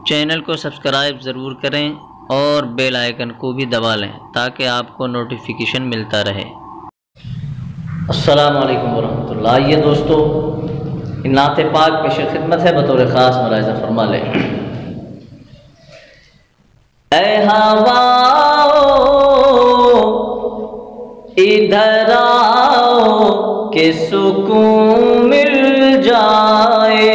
Channel को subscribe ज़रूर करें और बेल आइकन को भी दबा लें ताकि आपको नोटिफिकेशन मिलता रहे। अस्सलामु अलैकुम वरहमतुल्लाह। ये दोस्तों नात पाक पेश खिदमत है, बतौर ख़ास मुलाहिज़ा फरमा लें। ऐ हवाओ इधर आओ कि सुकून मिल जाए,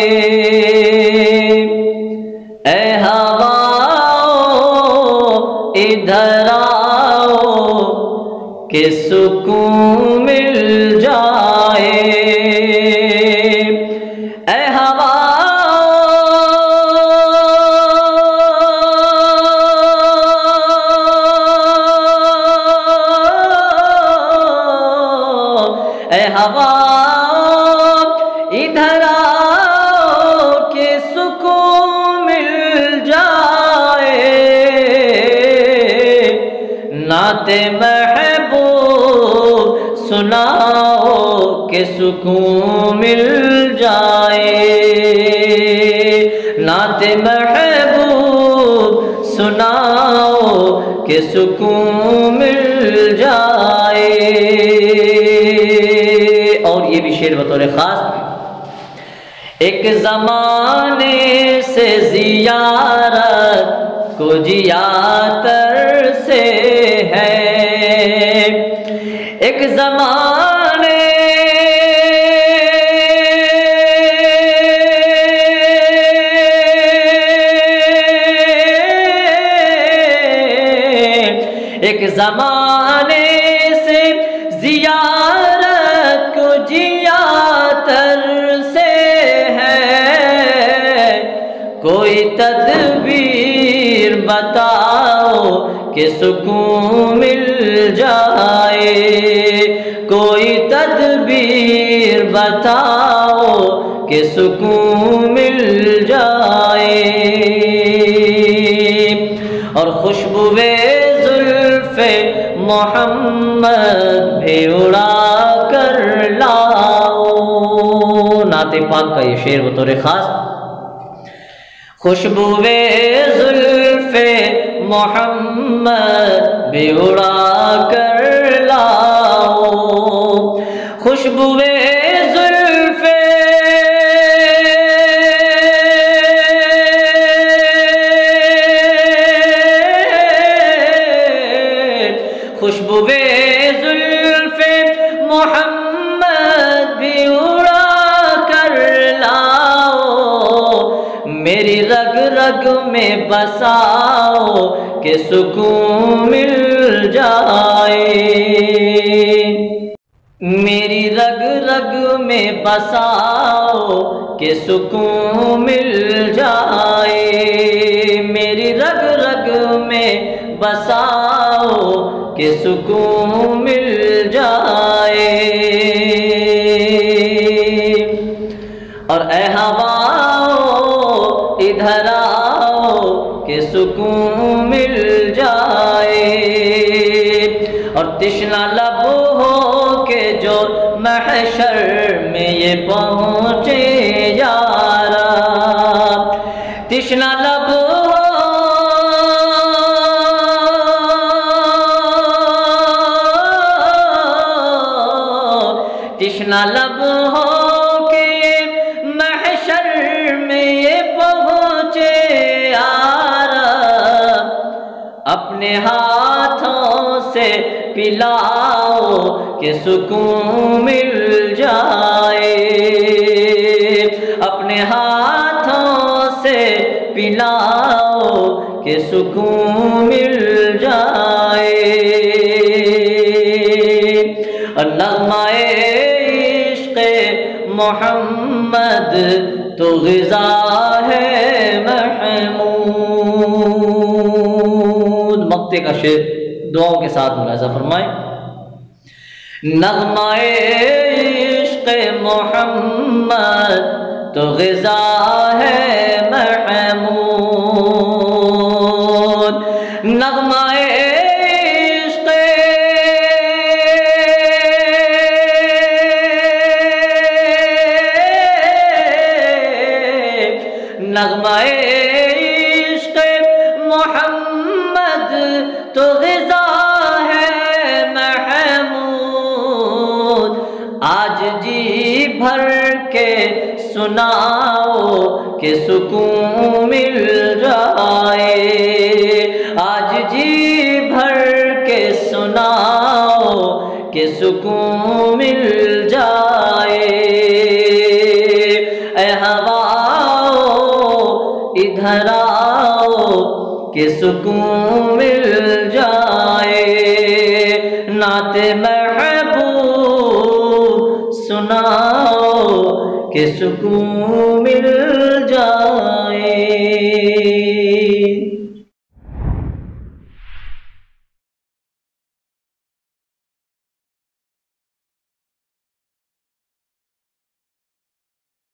ऐ हवाओ इधर आओ कि सुकून मिल जाए, ऐ हवा हवा इधर आओ कि सुकून मिल जाए, नाते महबूब सुनाओ कि सुकून मिल जाए, नाते महबूब सुनाओ कि सुकून मिल जाए। और ये भी शेर बतौर खास। एक ज़माने से ज़ियारत को जियातर से है, एक ज़माने एक ज़माने से ज़ियारत को जियातर से है, कोई तदबीर बताओ कि सुकून मिल जाए, कोई तदबीर बताओ कि सुकून मिल जाए। और खुशबुए जुल्फ़े मोहम्मद भी उड़ा कर लाओ, नाते पाक का ये शेर बतौर खास। खुशबुए जुल्फ़े मोहम्मद भी उड़ा कर लाओ, खुशबुए जुल्फ़े खुशबुए जुल्फ़े मोहम्मद भी उड़ा कर लाओ, मेरी रग रग में बसाओ कि सुकून मिल जाए, मेरी रग रग में बसाओ कि सुकून मिल जाए, मेरी रग रग में बसाओ कि सुकून मिल जाए। और ऐ हवाओ इधर आओ कि सुकून मिल जाए, और तिश्ना लब हो के जो महशर में ये पहुँचे यारा, तिश्ना लब तिश्ना लब हो के महशर में ये पहुँचे यारा, अपने हाथों से पिलाओ कि सुकून मिल जाए, अपने हाथों से पिलाओ कि सुकून मिल जाए। और नग़्मा-ए इश्क़ मोहम्मद तो ग़िज़ा है महमूद। मक्ते का शेर दुआओं के साथ मुलाज़ा फरमाएं। नग़्मा-ए इश्क़ मोहम्मद तो ग़िज़ा है महमूद, नग़्मा-ए नग़्मा-ए सुनाओ कि सुकून मिल जाए। आज जी भर के सुनाओ कि सुकून मिल जाए। ऐ हवाओ इधर आओ कि सुकून मिल जाए। नाते महबूब सुनाओ कि सुकून मिल जाए।